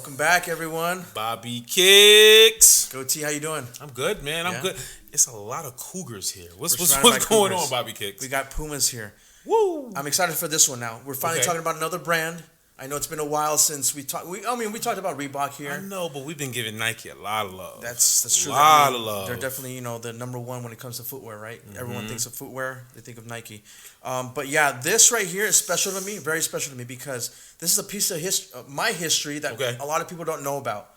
Welcome back, everyone. Bobbykicks. Go T, how you doing? I'm good, man. I'm Yeah? good. It's a lot of Cougars here. What's surrounded by going Cougars. on, Bobbykicks? We got Pumas here. Woo! I'm excited for this one now. We're finally Okay. talking about another brand. I know it's been a while since we talked. We talked about Reebok here. I know, but we've been giving Nike a lot of love. That's true. A lot of love. They're definitely the number one when it comes to footwear, right? Mm-hmm. Everyone thinks of footwear, they think of Nike. But yeah, this right here is special to me, very special to me, because this is a piece of my history that Okay. a lot of people don't know about.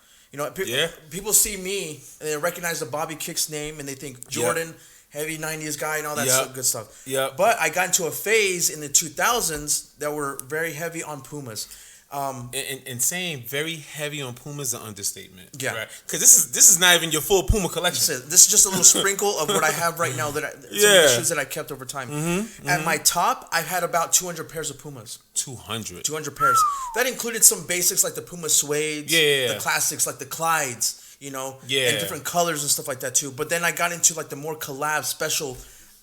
People see me and they recognize the Bobbykicks name and they think Jordan, heavy 90s guy and all that good stuff. Yeah. But I got into a phase in the 2000s that were very heavy on Pumas. And saying very heavy on Puma is an understatement. Yeah. Right? Because this is not even your full Puma collection. This is just a little sprinkle of what I have right now. Some of the shoes that I kept over time. At my top, I had about 200 pairs of Pumas. 200. 200 pairs. That included some basics like the Puma suedes, the classics like the Clydes, and different colors and stuff like that too. But then I got into like the more collab special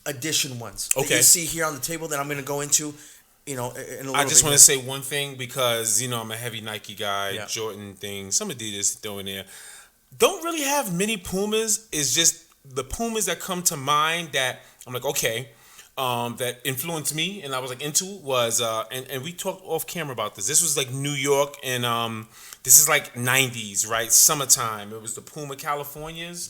edition ones that you see here on the table that I'm going to go into. In a little I just bit want here. to say one thing because I'm a heavy Nike guy, Yeah. Jordan thing, some Adidas throw in there. Don't really have many Pumas. It's just the Pumas that come to mind that I'm like, okay, that influenced me and I was like into was and we talked off camera about this. This was like New York and this is like 90s, right? Summertime. It was the Puma Californias.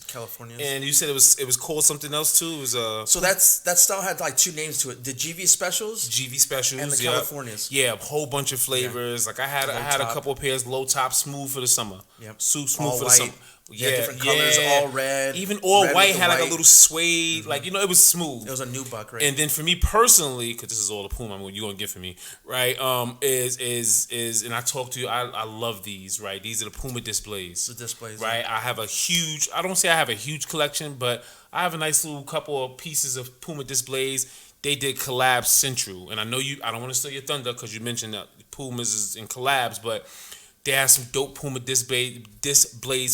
And you said it was called something else too. It was So that style had like two names to it: the GV Specials, GV Specials, and the Californias. Yeah, a whole bunch of flavors. Like I had a top. couple of pairs, low top, smooth for the summer. Yep. Smooth All for the white. summer. Different colors, all red. Even all red white with the had like white. a little suede. Like it was smooth. It was a nubuck, right? And then for me personally, because this is all the Puma you're gonna get from me, right? Is and I talk to you. I love these, right? These are the Puma displays. The displays, right? I have a huge. I don't say I have a huge collection, but I have a nice little couple of pieces of Puma displays. They did collab Central, and I know you. I don't want to steal your thunder because you mentioned that Pumas is in collabs, but they have some dope Puma displays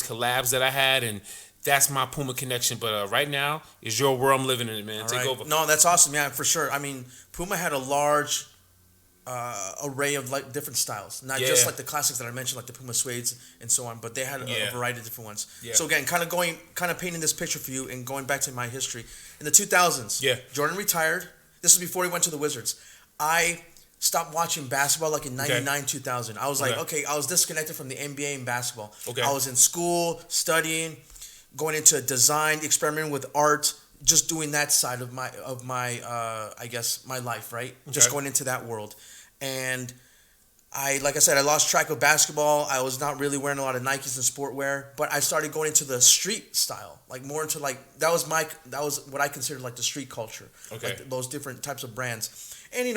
collabs that I had, and that's my Puma connection. But right now, is your world. I'm living in it, man. Take over. No, that's awesome, yeah, for sure. I mean, Puma had a large array of like different styles, not just like the classics that I mentioned, like the Puma suedes and so on, but they had a variety of different ones. Yeah. So again, kind of painting this picture for you and going back to my history in the 2000s. Yeah, Jordan retired. This was before he went to the Wizards. I stopped watching basketball like in 99, 2000. I was like, I was disconnected from the NBA and basketball. I was in school, studying, going into design, experimenting with art, just doing that side of my I guess my life, right? Just going into that world. And like I said, I lost track of basketball. I was not really wearing a lot of Nikes and sportwear, but I started going into the street style, like more into like that was what I considered like the street culture, like those different types of brands. And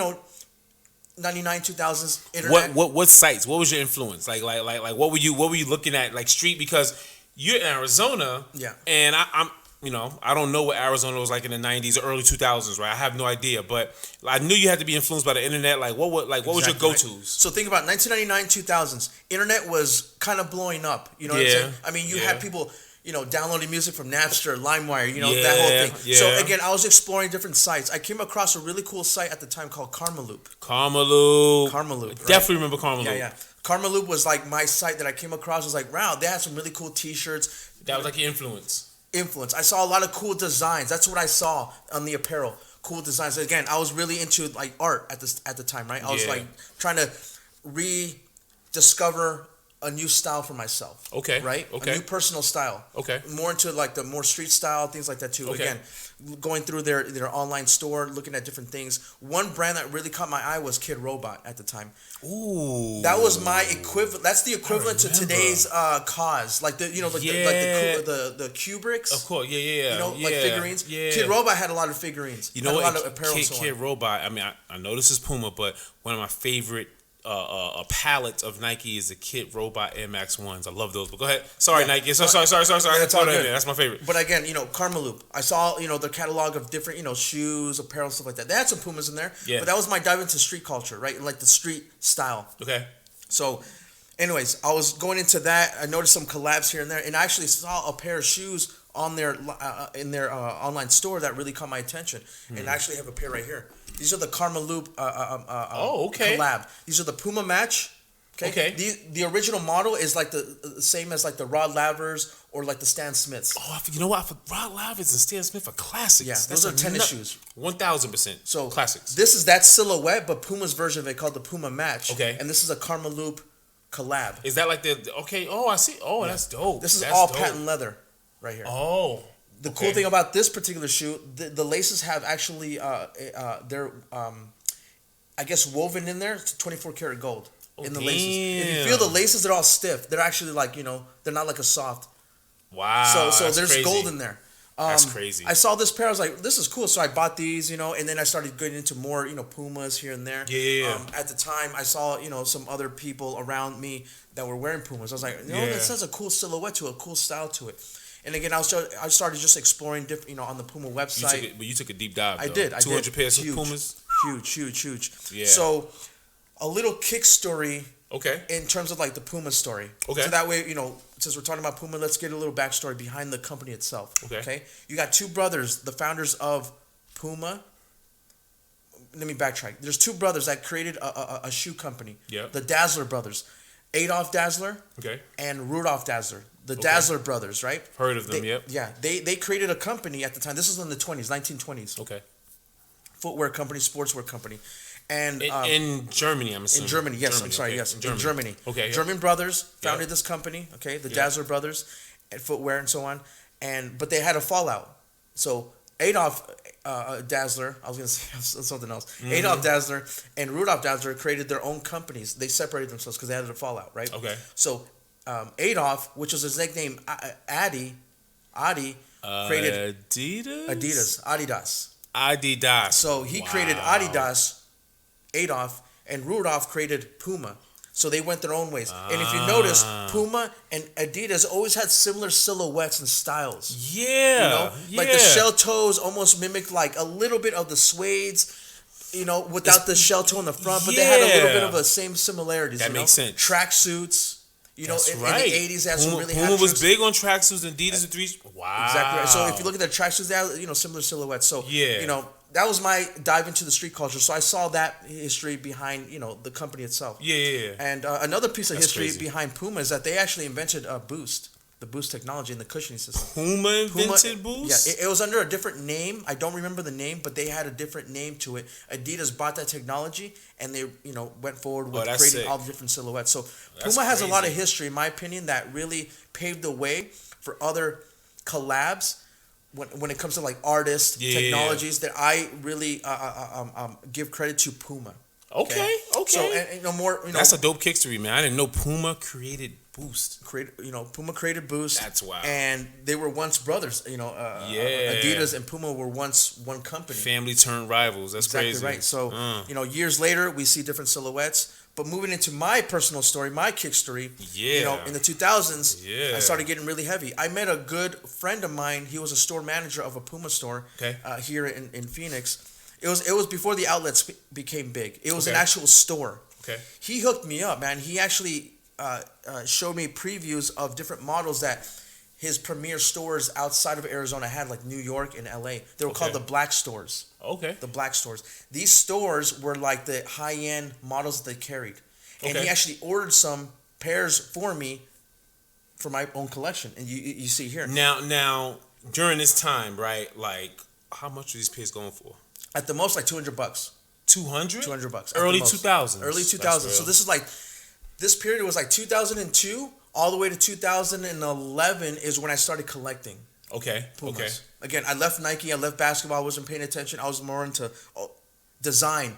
99, 2000s internet. What sites? What was your influence? Like what were you looking at? Like street, because you're in Arizona. Yeah. And I'm I don't know what Arizona was like in the 90s or early 2000s, right? I have no idea, but I knew you had to be influenced by the internet. Like what was your go-tos? Right. So think about 1999, 2000s. Internet was kind of blowing up. You know what I'm saying? I mean, you had people downloading music from Napster, LimeWire, that whole thing. Yeah. So again, I was exploring different sites. I came across a really cool site at the time called Karmaloop. Karmaloop. Right? Definitely remember Karmaloop. Yeah. Karmaloop was like my site that I came across. I was like, wow, they had some really cool T-shirts. That was like your influence. I saw a lot of cool designs. That's what I saw on the apparel. Cool designs. Again, I was really into like art at the time, right? I was like trying to rediscover a new style for myself. Okay. Right? Okay. A new personal style. Okay. More into like the more street style, things like that too. Okay. Again, going through their online store, looking at different things. One brand that really caught my eye was Kid Robot at the time. Ooh. That was my equivalent. That's the equivalent to today's Cause, like the the Kubricks. Of course, yeah. Like figurines. Yeah. Kid Robot had a lot of figurines. You know what? A lot of apparel. Kid Robot. I mean, I know this is Puma, but one of my favorite palette of Nike is the Kid Robot Air Max 1s. I love those. But go ahead. Sorry, Nike. Sorry. That's all good. That's my favorite. But again, Karmaloop. I saw the catalog of different shoes, apparel, stuff like that. They had some Pumas in there. Yeah. But that was my dive into street culture, right? Like the street style. Okay. So, anyways, I was going into that. I noticed some collabs here and there, and I actually saw a pair of shoes on their online store that really caught my attention. And I actually have a pair right here. These are the Karmaloop collab. These are the Puma match Okay. The original model is like the same as like the Rod Lavers or like the Stan Smiths. Oh, you know what? Rod Lavers and Stan Smith are classics. Yeah, those are tennis shoes. 1000%. So classics. This is that silhouette, but Puma's version of it called the Puma Match. Okay. And this is a Karma Loop collab. Is that like the okay? Oh, I see. Oh, yeah. That's dope. This is all patent leather right here. Oh. The cool thing about this particular shoe, the laces have actually they're I guess woven in there. It's 24 karat gold in the laces. If you feel the laces, they're all stiff. They're actually like they're not like a soft. Wow. So there's crazy. Gold in there. That's crazy. I saw this pair. I was like, this is cool. So I bought these, and then I started getting into more, Pumas here and there. Yeah. At the time, I saw, some other people around me that were wearing Pumas. I was like, this has a cool silhouette to it, a cool style to it. And again, I started just exploring different, on the Puma website. But you took a deep dive. I did. 200 pairs of Pumas. Huge. Yeah. So, a little kick story. Okay. In terms of like the Puma story. Okay. So that way, since we're talking about Puma, let's get a little backstory behind the company itself. Okay. You got two brothers, the founders of Puma. Let me backtrack. There's two brothers that created a shoe company. Yeah. The Dazzler brothers, Adolf Dazzler. Okay. And Rudolph Dazzler. The Dazzler brothers, right? Heard of them? Yep. Yeah. They created a company at the time. This was in the 1920s. Okay. Footwear company, sportswear company. And in Germany, I'm assuming. In Germany, yes. Germany, I'm sorry, okay. yes. In Germany. Okay. German brothers founded this company, okay, the Dazzler brothers, and footwear and so on. But they had a fallout. So Adolf Dazzler, I was going to say something else. Mm-hmm. Adolf Dazzler and Rudolf Dazzler created their own companies. They separated themselves because they had a fallout, right? Okay. So Adolf, which was his nickname, Adi, created Adidas. So he created Adidas. Adolf and Rudolph created Puma. So they went their own ways. And if you notice, Puma and Adidas always had similar silhouettes and styles. Yeah. Like the shell toes almost mimicked like a little bit of the suedes, without the shell toe in the front, but they had a little bit of the same similarities. That makes sense. Tracksuits. That's in right. the 80s, they had some really Puma was big on tracksuits and Adidas and threes. Wow. Exactly right. So if you look at their tracksuits, they have, similar silhouettes. So, that was my dive into the street culture. So I saw that history behind, the company itself. Yeah. And another piece of history behind Puma is that they actually invented Boost, the Boost technology in the cushioning system. Puma invented Boost? Yeah, it was under a different name. I don't remember the name, but they had a different name to it. Adidas bought that technology, and they, went forward with creating all the different silhouettes. So Puma has a lot of history, in my opinion, that really paved the way for other collabs. When it comes to like artists, technologies, that I really give credit to Puma. Okay. So and more, that's a dope Kickstory, man. I didn't know Puma created Boost. Puma created Boost. That's wild. And they were once brothers. Adidas and Puma were once one company. Family turned rivals. That's exactly crazy. Right. So years later, we see different silhouettes. But moving into my personal story, my kick story, in the 2000s, I started getting really heavy. I met a good friend of mine. He was a store manager of a Puma store here in Phoenix. It was before the outlets became big. It was an actual store. Okay. He hooked me up, man. He actually showed me previews of different models that his premier stores outside of Arizona had, like New York and LA. They were called the Black Stores. Okay. The Black Stores. These stores were like the high-end models that they carried. And he actually ordered some pairs for me for my own collection. And you see here. Now, during this time, right, like, how much are these pairs going for? At the most, like $200. $200? $200. Early 2000s. Early 2000s. So this is like, this period was like 2002 all the way to 2011 is when I started collecting. Okay. Pumas. Okay. Again, I left Nike. I left basketball. I wasn't paying attention. I was more into design,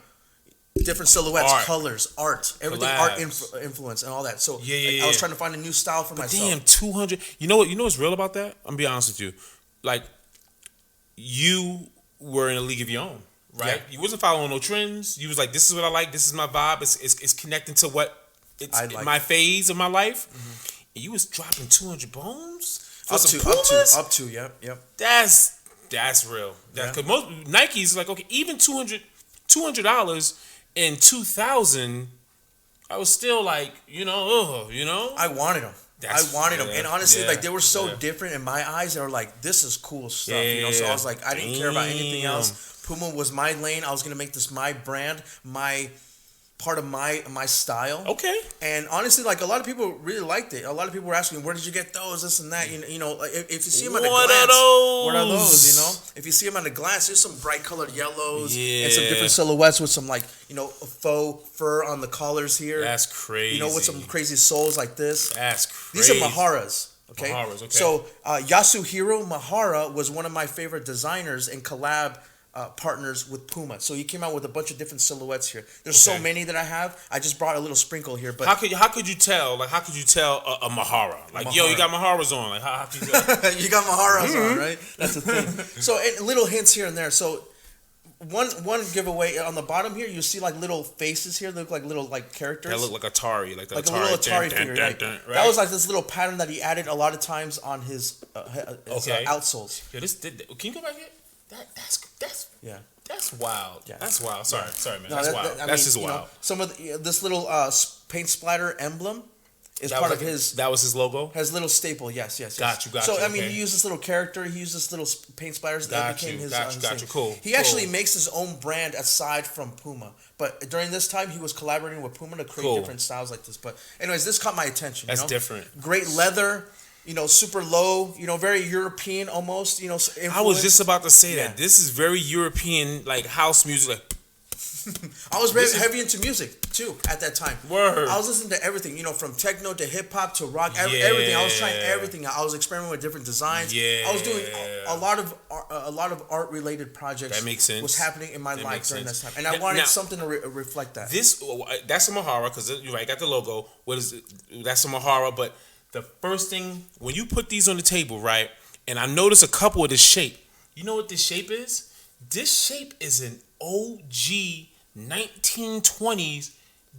different silhouettes, colors, art, everything, art influence, and all that. So I was trying to find a new style for myself. Damn, 200. You know what? You know what's real about that? I'm gonna be honest with you. Like, you were in a league of your own, right? Yeah. You wasn't following no trends. You was like, this is what I like. This is my vibe. It's connecting to what it's my phase of my life. Mm-hmm. And you was dropping 200 bones. Up to, yep. That's real. Because most Nike's like, okay, even $200 in 2000, I was still like, I wanted them. And honestly, like, they were so different in my eyes. They were like, this is cool stuff, So I was like, I didn't care about anything else. Puma was my lane. I was gonna make this my brand, my part of my style. Okay. And honestly, like a lot of people really liked it. A lot of people were asking, "Where did you get those? This and that." You know, if you see them at a glance, what are those? You know, if you see them at a glance, there's some bright colored yellows and some different silhouettes with some like faux fur on the collars here. That's crazy. You know, with some crazy soles like this. That's crazy. These are Maharas. Okay. Maharas, okay. So Yasuhiro Mahara was one of my favorite designers and collab partners with Puma. So he came out with a bunch of different silhouettes here. There's so many that I have. I just brought a little sprinkle here. But how could you tell? Like, how could you tell a Mahara? Like, Mahara. Yo, you got Maharas on. Like, how could you tell? You got Maharas on, right? That's the thing. So little hints here and there. So one giveaway on the bottom here, you see like little faces here. They look like little like characters. That look like Atari, like a little Atari figure. Right? That was like this little pattern that he added a lot of times on his outsoles. Yeah, can you go back here? That's wild. Yeah. That's wild. Sorry, man. That's wild. That's just wild. Some of this little paint splatter emblem is part of his. That was his logo. Has little staple. Yes. Got you. So I mean, he used this little character. He used this little paint splatters. That became his. Got you. Cool. He actually makes his own brand aside from Puma. But during this time, he was collaborating with Puma to create different styles like this. But anyways, this caught my attention. That's different. Great leather. Super low, very European almost, influence. I was just about to say that. This is very European, like house music. Like, I was very heavy into music, too, at that time. Word. I was listening to everything, from techno to hip-hop to rock, everything. I was trying everything. I was experimenting with different designs. Yeah. I was doing a lot of art-related projects. That makes sense. Was happening in my life during this time. And I wanted something to reflect that. That's a Mahara, because you're right, got the logo. That's a Mahara, but the first thing, when you put these on the table, right, and I noticed a couple of the shape. You know what this shape is? This shape is an OG 1920s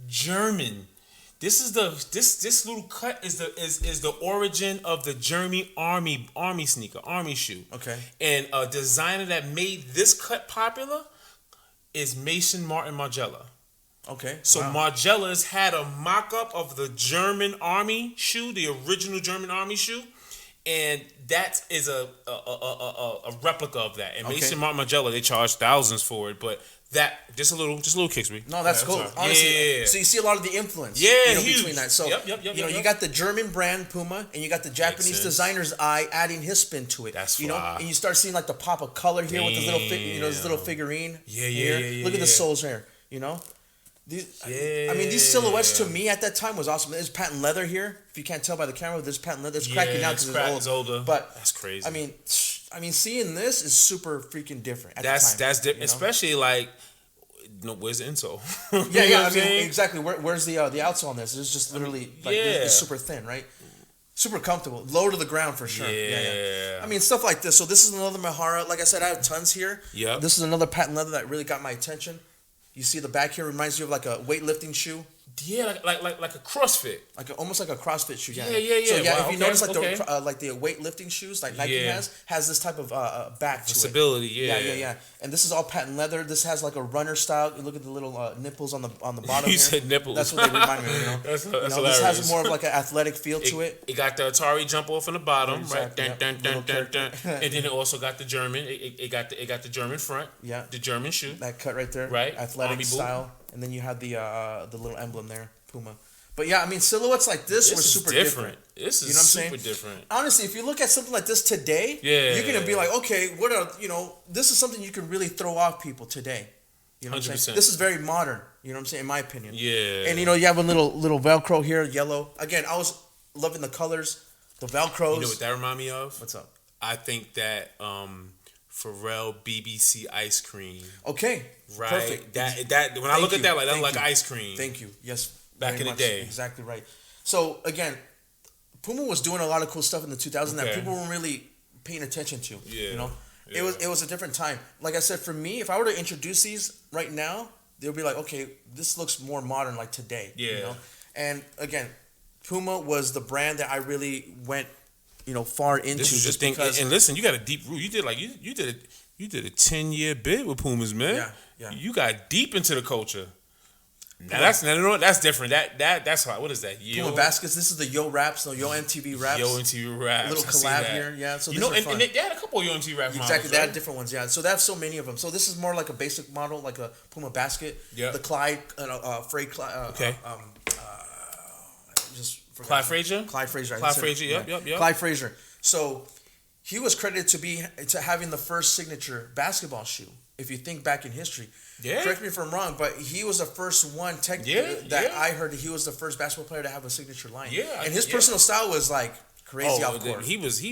German. This is this little cut is the origin of the German army sneaker, army shoe. Okay. And a designer that made this cut popular is Mason Martin Margiela. Okay. So Margiela's had a mock-up of the German army shoe, the original German army shoe, and that is a replica of that. And Mason Martin Margiela, they charge thousands for it, but that just a little Kickstory. No, that's cool. Honestly, so you see a lot of the influence. Between that. So you got the German brand Puma, and you got the Japanese designer's eye adding his spin to it. That's and you start seeing like the pop of color here with this little this little figurine. Yeah. Look at the soles here. These silhouettes to me at that time was awesome. There's patent leather here. If you can't tell by the camera, there's patent leather. It's cracking out because it's older. But that's crazy. I mean, seeing this is super freaking different. That's different, especially like. Where's the insole? Exactly. Where's the outsole on this? It's just literally it's super thin, right? Super comfortable, low to the ground for sure. Yeah. I mean, stuff like this. So this is another Mahara. Like I said, I have tons here. Yeah. This is another patent leather that really got my attention. You see the back here reminds you of like a weightlifting shoe. Yeah, like a CrossFit. Almost like a CrossFit shoe. Yeah. So if you notice the weightlifting shoes like Nike has this type of back to stability. it. Yeah. And this is all patent leather. This has like a runner style. You look at the little nipples on the bottom. You said nipples. That's what they remind me of. That's hilarious. This has more of like an athletic feel to it. It got the Atari jump off on the bottom, exactly, right? Dun. And then it also got the German. It got the German front. Yeah. The German shoe. That cut right there. Right. Athletic Army style. Boot. And then you have the little emblem there, Puma. But yeah, I mean, silhouettes like this were super different. This is super different. Honestly, if you look at something like this today, you're gonna be like, okay, this is something you can really throw off people today. You know what I'm saying? This is very modern. You know what I'm saying? In my opinion. Yeah. And you have a little Velcro here, yellow. Again, I was loving the colors, the Velcros. You know what that remind me of? What's up? I think that Pharrell BBC ice cream. Okay. Right. Perfect. That when I look at that, like that like ice cream. Thank you. Yes. Back in the day. Exactly right. So again, Puma was doing a lot of cool stuff in the 2000s that people weren't really paying attention to. Yeah. It was a different time. Like I said, for me, if I were to introduce these right now, they'll be like, okay, this looks more modern, like today. Yeah. And again, Puma was the brand that I really went, far into. This is just because. And listen, you got a deep root. You did a 10-year bid with Pumas, man. Yeah. You got deep into the culture. That's different. That's how. What is that? Puma baskets. This is the Yo Raps, no Yo MTV Raps. Yo MTV Raps. A little collab here, yeah. So and they had a couple of Yo MTV Raps. Exactly, models, they had different ones, yeah. So they have so many of them. So this is more like a basic model, like a Puma basket. Yeah. The Clyde, Frey Clyde. Okay. Just forgot. Clyde Frazier. Clyde Frazier. Clyde Frazier. Yep. Clyde Frazier. So he was credited to having the first signature basketball shoe. If you think back in history, correct me if I'm wrong, but he was the first one I heard. He was the first basketball player to have a signature line. Yeah, and his personal style was like crazy off court. He was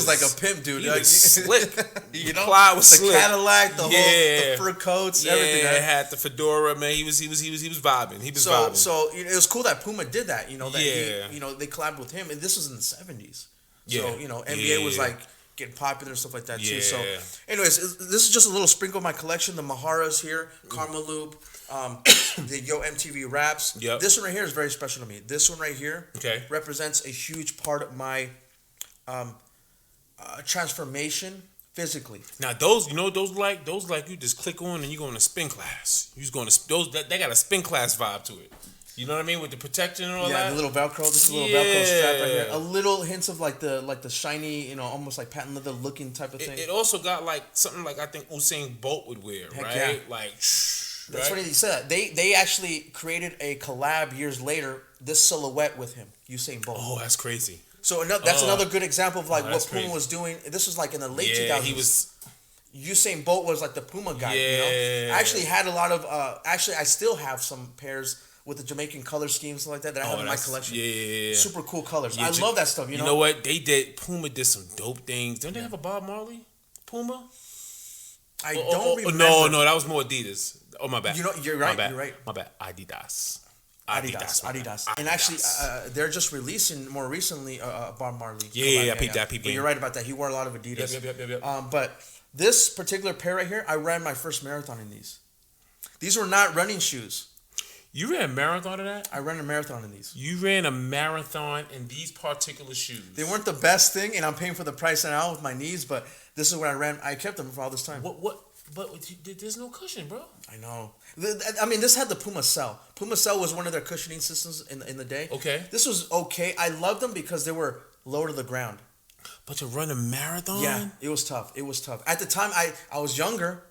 like a pimp, dude. He was slick. Clyde was the slick. Cadillac, the fur coats, everything. Yeah, had the fedora, man. He was vibing. He was vibing. So it was cool that Puma did that. They collabed with him, and this was in the 70s. So NBA was like getting popular and stuff like that too. So, anyways, this is just a little sprinkle of my collection. The Maharas here, Karma Loop, the Yo MTV Raps. Yep. This one right here is very special to me. This one right here represents a huge part of my transformation physically. Now those you just click on and you go in a spin class. You just going to those that they got a spin class vibe to it. You know what I mean, with the protection and all that. Yeah, the little Velcro. This is a little Velcro strap right here. A little hints of like the shiny, almost like patent leather looking type of thing. It also got like something like I think Usain Bolt would wear, right? Yeah. Like that's what he said. They actually created a collab years later. This silhouette with him, Usain Bolt. Oh, that's crazy. So that's another good example of like what Puma was doing. This was like in the late 2000s. He was. Usain Bolt was like the Puma guy. I actually had a lot of. I still have some pairs with the Jamaican color schemes like that I have in my collection. Yeah. Super cool colors. I love that stuff. You know what? Puma did some dope things. Didn't they have a Bob Marley Puma? I don't remember. No, that was more Adidas. Oh, my bad. You're right. You're right. My bad. Adidas. And actually, they're just releasing more recently Bob Marley. Yeah, I peeped that. But you're right about that. He wore a lot of Adidas. Yep. But this particular pair right here, I ran my first marathon in these. These were not running shoes. You ran a marathon in that? I ran a marathon in these. You ran a marathon in these particular shoes. They weren't the best thing, and I'm paying for the price now with my knees, but this is what I ran. I kept them for all this time. What? But there's no cushion, bro. I know. I mean, this had the Puma Cell. Puma Cell was one of their cushioning systems in the day. Okay. This was okay. I loved them because they were low to the ground. But to run a marathon? Yeah, it was tough. At the time, I was younger.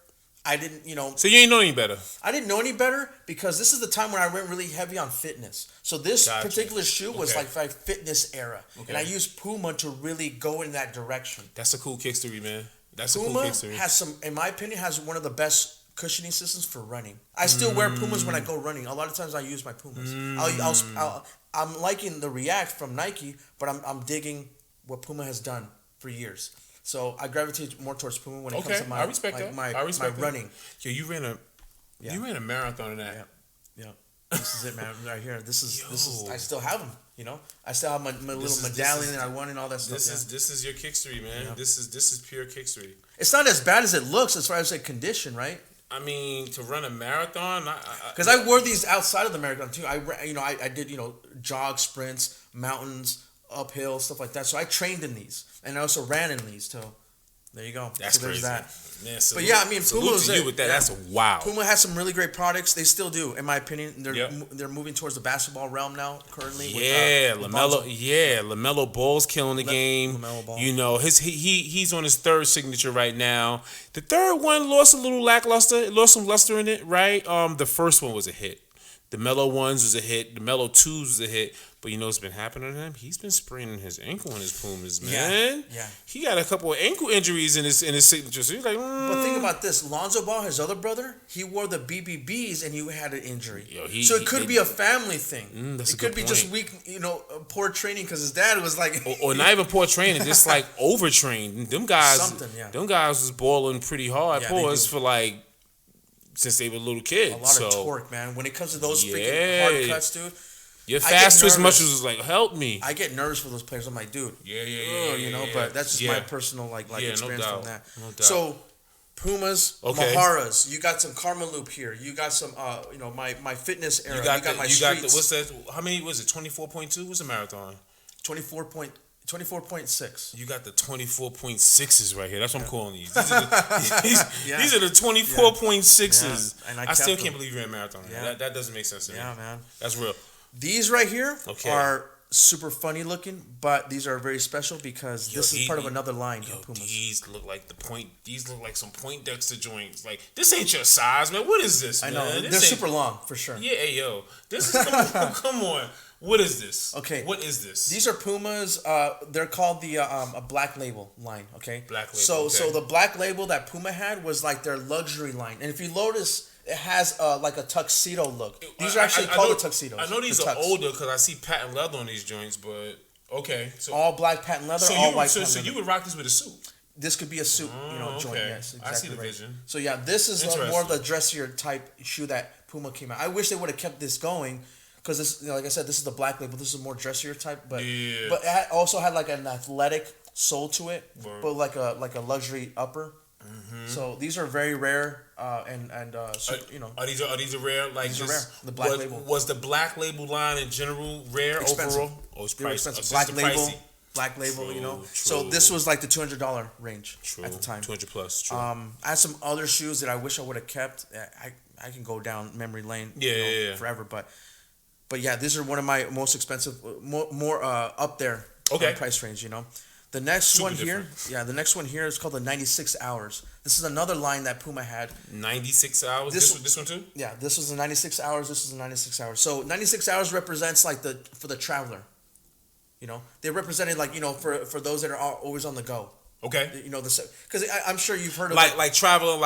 I didn't, So you ain't know any better? I didn't know any better because this is the time when I went really heavy on fitness. So this particular shoe was like my fitness era. Okay. And I used Puma to really go in that direction. That's a cool kickstory, man. Puma has in my opinion, has one of the best cushioning systems for running. I still wear Pumas when I go running. A lot of times I use my Pumas. I'm liking the React from Nike, but I'm digging what Puma has done for years. So I gravitate more towards Puma when it comes to my running. Yeah, you ran a marathon in that. Yeah. This is it, man. Right here. This is. I still have them. I still have my little medallion that I won and all that stuff. This is your kickstory, man. Yeah. This is pure kickstory. It's not as bad as it looks as far as the condition, right? I mean, to run a marathon, because I wore these outside of the marathon too. I did jog sprints, mountains, uphill, stuff like that. So I trained in these, and I also ran in these too. There you go. That's crazy. That. Man, but yeah, I mean, Puma was you with that. Yeah. That's wow. Puma has some really great products. They still do, in my opinion. They're moving towards the basketball realm now. Currently, LaMelo. LaMelo Ball's killing the game. LaMelo Ball. He's on his third signature right now. The third one lost a little lackluster. It lost some luster in it, right? The first one was a hit. The Melo ones was a hit. The Melo 2s was a hit. But what's been happening to him? He's been spraining his ankle in his Pumas, man. Yeah. He got a couple of ankle injuries in his signature. So he's like, But think about this. Lonzo Ball, his other brother, he wore the BBBs and he had an injury. So it could be a family thing. That's it could be just weak, poor training because his dad was like... or not even poor training, just like overtrained. Them guys was balling pretty hard. Pause for since they were little kids. A lot of torque, man. When it comes to those freaking hard cuts, dude... Your fast twitch muscles was like, help me. I get nervous for those players. I'm like, dude. But that's just my personal experience from that. No doubt. So, Pumas, Maharas. You got some Karma Loop here. You got some, my fitness era. You got my streets. What's that? How many was it? 24.2 was a marathon. 24.2 24.6. You got the 24.6s right here. That's what I'm calling these. These are the 24.6s. And I still can't believe you're in marathon. Yeah. That doesn't make sense to me. Yeah, man. That's real. These right here are super funny looking, but these are very special because this is part of another line of Pumas. These look like these look like some Poindexter joints. Like, this ain't your size, man. What is this, man? I know. They're super long, for sure. Yeah, hey, yo. This is, come on. What is this? Okay. What is this? These are Pumas. They're called the a Black Label line. Okay. Black Label. So the Black Label that Puma had was like their luxury line, and if you notice, it has like a tuxedo look. These are actually called the tuxedos. I know these are older because I see patent leather on these joints, but okay. So all black patent leather, all white patent leather. So you would rock this with a suit. This could be a suit, joint. Yes, exactly. I see the vision. So yeah, this is more of the dressier type shoe that Puma came out. I wish they would have kept this going. Because this, like I said, this is the Black Label. This is a more dressier type, but it also had like an athletic sole to it, but like a luxury upper. Mm-hmm. So these are very rare, Are these rare? Like these are rare. The Black Label was the Black Label line in general rare overall. Oh, it's expensive. Black Label, True. So this was like the $200 range at the time. 200 plus. True. I had some other shoes that I wish I would have kept. I can go down memory lane, forever, But yeah, these are one of my most expensive, more up there price range. The next one here is called the 96 Hours. This is another line that Puma had. 96 Hours. This one too. Yeah, this was the 96 Hours. This is the 96 Hours. So 96 Hours represents like for the traveler. They represented for those that are always on the go. Okay. Because I'm sure you've heard of like traveling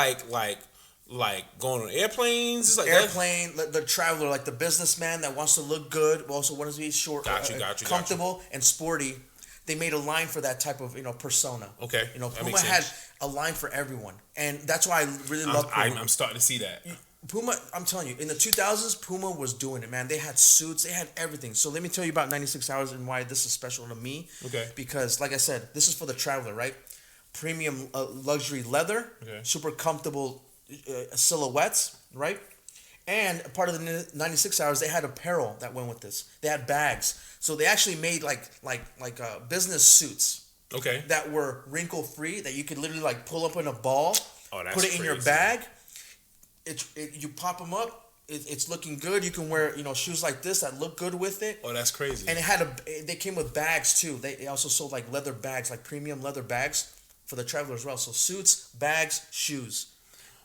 like going on airplanes, like airplane, the traveler, like the businessman that wants to look good, but also wants to be short, comfortable, and sporty. They made a line for that type of persona. Okay, Puma had a line for everyone, and that's why I really love Puma. I'm starting to see that. Puma, I'm telling you, in the 2000s, Puma was doing it, man. They had suits, they had everything. So let me tell you about 96 Hours and why this is special to me. Okay. Because, like I said, this is for the traveler, right? Premium luxury leather, super comfortable silhouettes, right? And part of the 96 Hours, they had apparel that went with this. They had bags, so they actually made like business suits. Okay. That were wrinkle free, that you could literally like pull up in a ball, put it in your bag. You pop them up. It's looking good. You can wear shoes like this that look good with it. Oh, that's crazy. And they came with bags too. They also sold like leather bags, like premium leather bags for the traveler as well. So suits, bags, shoes.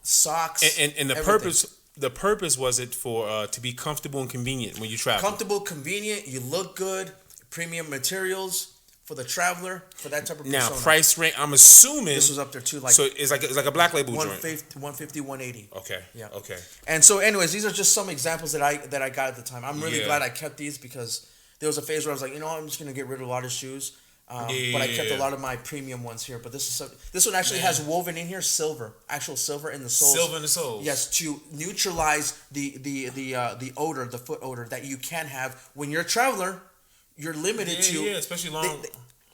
Socks and the everything. The purpose was it for to be comfortable and convenient when you travel. Comfortable, convenient. You look good. Premium materials for the traveler, for that type of persona. Now price range. I'm assuming this was up there too. So it's like a Black Label joint. 150, 180. Okay. Yeah. Okay. And so, anyways, these are just some examples that I got at the time. I'm really glad I kept these because there was a phase where I was like, I'm just gonna get rid of a lot of shoes. But I kept a lot of my premium ones here. But this one actually has woven in here actual silver in the soles. Silver in the soles. Yes, to neutralize the odor, the foot odor that you can have when you're a traveler. You're limited to. Yeah, especially long.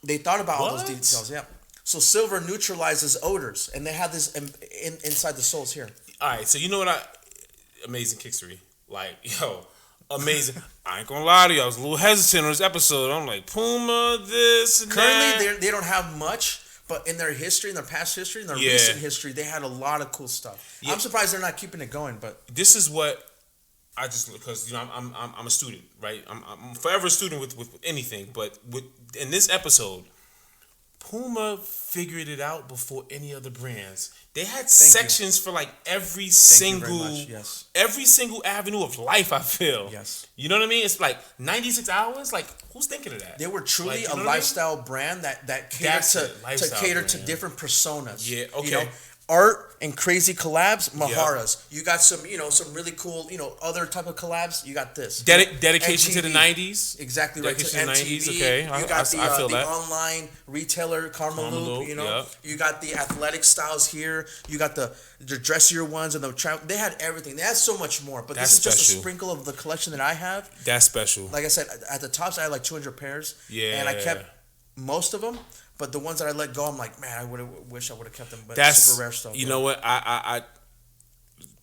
They thought about all those details. Yeah. So silver neutralizes odors, and they have this inside the soles here. All right, so you know what amazing Kickstory, amazing. I ain't gonna lie to you. I was a little hesitant on this episode. I'm like, Puma, this and Currently, that. they don't have much, but in their history, in their past history, in their recent history, they had a lot of cool stuff. Yeah. I'm surprised they're not keeping it going. But this is what I just because I'm a student, right? I'm forever a student with anything. But in this episode, Puma figured it out before any other brands. They had sections for like every single avenue of life, I feel. Yes. You know what I mean? It's like 96 Hours. Like, who's thinking of that? They were truly a lifestyle brand that catered to different personas. Yeah, okay. Art and crazy collabs, Maharas. You got some really cool, other type of collabs. You got this. Dedication MTV. To the 90s. Exactly right. Dedication to the 90s, okay. You got I feel the that. online retailer, Karma Loop, You got the athletic styles here. You got the dressier ones and the travel. They had everything. They had so much more. But this is just a sprinkle of the collection that I have. That's special. Like I said, at the tops, I had like 200 pairs. Yeah. And I kept most of them. But the ones that I let go, I'm like, man, I wish I would have kept them. But that's super rare stuff. You know what? I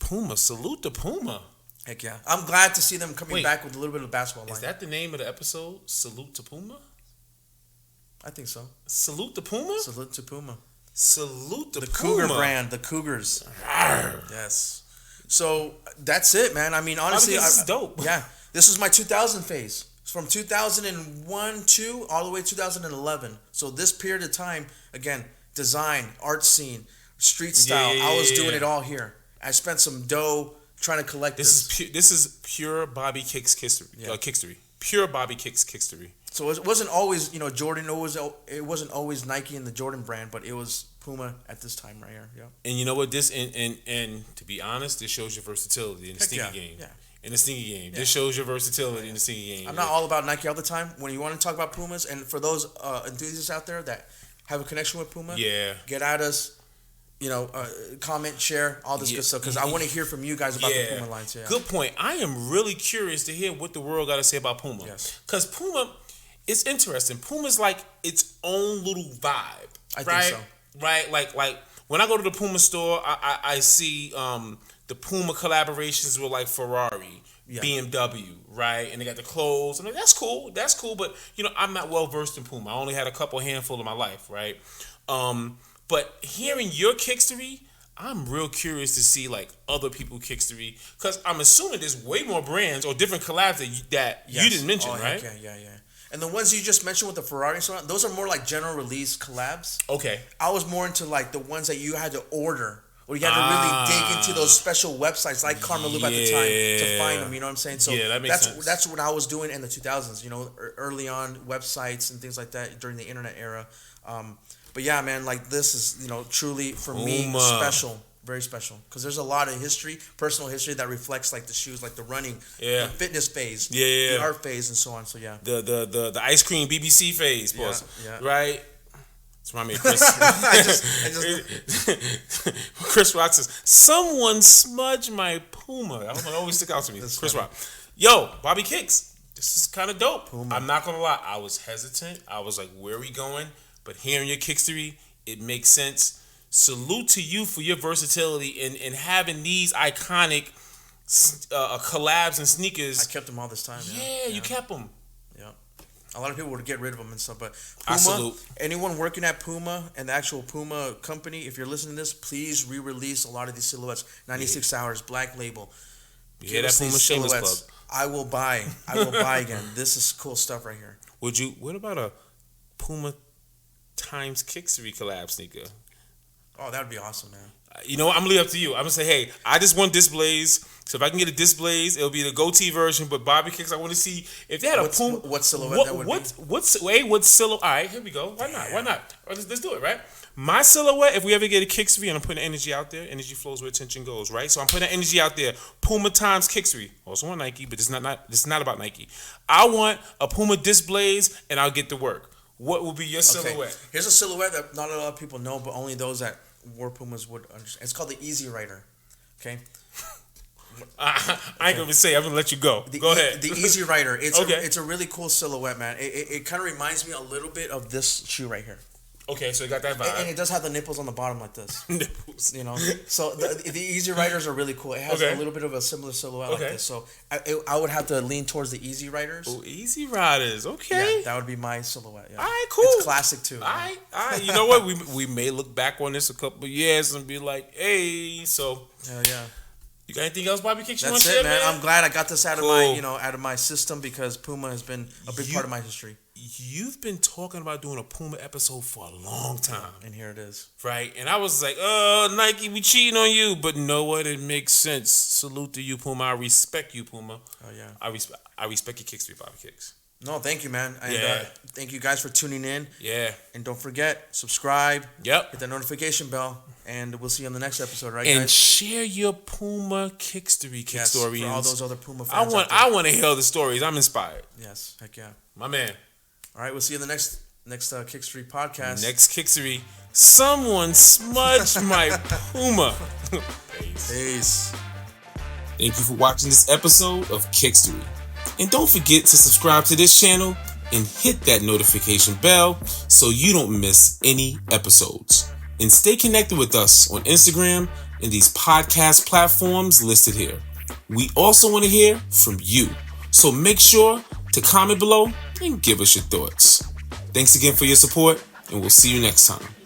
Puma, salute to Puma. Heck yeah. I'm glad to see them coming back with a little bit of basketball line. Is that the name of the episode? Salute to Puma? I think so. Salute the Puma? Salute to Puma. Salute the Puma. Cougar brand, the Cougars. Yes. So that's it, man. I mean, honestly, this is dope. Yeah, this was my 2000 phase. It's from 2001 to all the way 2011. So this period of time, again, design, art scene, street style. I was doing it all here. I spent some dough trying to collect this. This is pure Bobbykicks Kickstory. Pure Bobbykicks Kickstory. So it wasn't always, Jordan. It wasn't always Nike and the Jordan brand, but it was Puma at this time right here. Yeah. And you know what? This and to be honest, this shows your versatility in the sneaker game. Yeah. In the sneaker game, this shows your versatility in the sneaker game. I'm not all about Nike all the time. When you want to talk about Pumas, and for those enthusiasts out there that have a connection with Puma, get at us. Comment, share, all this good stuff, because I want to hear from you guys about the Puma lines. Yeah. Good point. I am really curious to hear what the world got to say about Puma. Yes. Because Puma, it's interesting. Puma's like its own little vibe. I think so. Right? Like when I go to the Puma store, I see the Puma collaborations with like Ferrari, BMW, right? And they got the clothes. I'm like, that's cool. But, I'm not well versed in Puma. I only had a handful in my life, right? But hearing your Kickstory, I'm real curious to see like other people Kickstory, because I'm assuming there's way more brands or different collabs that you didn't mention, right? Yeah. And the ones you just mentioned with the Ferrari and so on, those are more like general release collabs. Okay. I was more into like the ones that you had to order, or you had to really dig into those special websites like Karma Loop at the time to find them. You know what I'm saying? So that makes sense. That's what I was doing in the 2000s. Early on websites and things like that during the internet era. But yeah, man, like this is, truly for me special, very special, because there's a lot of history, personal history that reflects like the shoes, like the running, the fitness phase, the art phase, and so on. So yeah, the ice cream BBC phase, boss, right? It's remind me of Chris. Chris Rock says, "Someone smudge my Puma." That one always stick out to me. Chris Rock, yo, Bobbykicks, this is kind of dope. Puma. I'm not gonna lie, I was hesitant. I was like, "Where are we going?" But hearing your Kickstory, it makes sense. Salute to you for your versatility in having these iconic collabs and sneakers. I kept them all this time. Yeah, you kept them. Yeah. A lot of people would get rid of them and stuff, but Puma, anyone working at Puma and the actual Puma company, if you're listening to this, please re-release a lot of these silhouettes. 96 Hours, Black Label. Yeah, that Puma Shameless Club. I will buy again. This is cool stuff right here. What about a Puma times Kickstory collab sneaker? Oh, that would be awesome, man. You know what? I'm gonna leave it up to you. I'm gonna say, hey, I just want Displays. So if I can get a Displays, it'll be the goatee version. But Bobbykicks, I want to see if they had a Puma. What silhouette that would be? What silhouette? All right, here we go. Why not? Let's do it, right? My silhouette, if we ever get a Kickstory, and I'm putting energy out there, energy flows where attention goes, right? So I'm putting energy out there. Puma times Kickstory. Also on Nike, but this is not about Nike. I want a Puma Displays, and I'll get to work. What would be your silhouette? Here's a silhouette that not a lot of people know, but only those that wore Pumas would understand. It's called the Easy Rider. Okay. I ain't gonna say. I'm gonna let you go. Go ahead. The Easy Rider. It's a really cool silhouette, man. It kind of reminds me a little bit of this shoe right here. Okay, so it got that vibe. And it does have the nipples on the bottom like this. Nipples. So the Easy Riders are really cool. It has a little bit of a similar silhouette like this. So I would have to lean towards the Easy Riders. Oh, Easy Riders. Okay. Yeah, that would be my silhouette. Yeah. All right, cool. It's classic too. All right. You know what? We may look back on this a couple of years and be like, hey, so. Hell yeah. You got anything else, Bobbykicks? That's it, man. I'm glad I got this out of my system, because Puma has been a big part of my history. You've been talking about doing a Puma episode for a long time. And here it is. Right? And I was like, oh, Nike, we cheating on you. But know what? It makes sense. Salute to you, Puma. I respect you, Puma. Oh, yeah. I respect your Kickstory, Bobbykicks. No, thank you, man. And thank you guys for tuning in. Yeah. And don't forget, subscribe. Yep. Hit that notification bell. And we'll see you on the next episode, right, guys? And share your Kickstory Kickstorians. For all those other Puma fans. I want to hear the stories. I'm inspired. Yes. Heck yeah. My man. All right, we'll see you in the next Kickstory podcast. Next Kickstory. Someone smudged my Puma. Peace. Thank you for watching this episode of Kickstory. And don't forget to subscribe to this channel and hit that notification bell so you don't miss any episodes. And stay connected with us on Instagram and these podcast platforms listed here. We also want to hear from you. So make sure to comment below and give us your thoughts. Thanks again for your support, and we'll see you next time.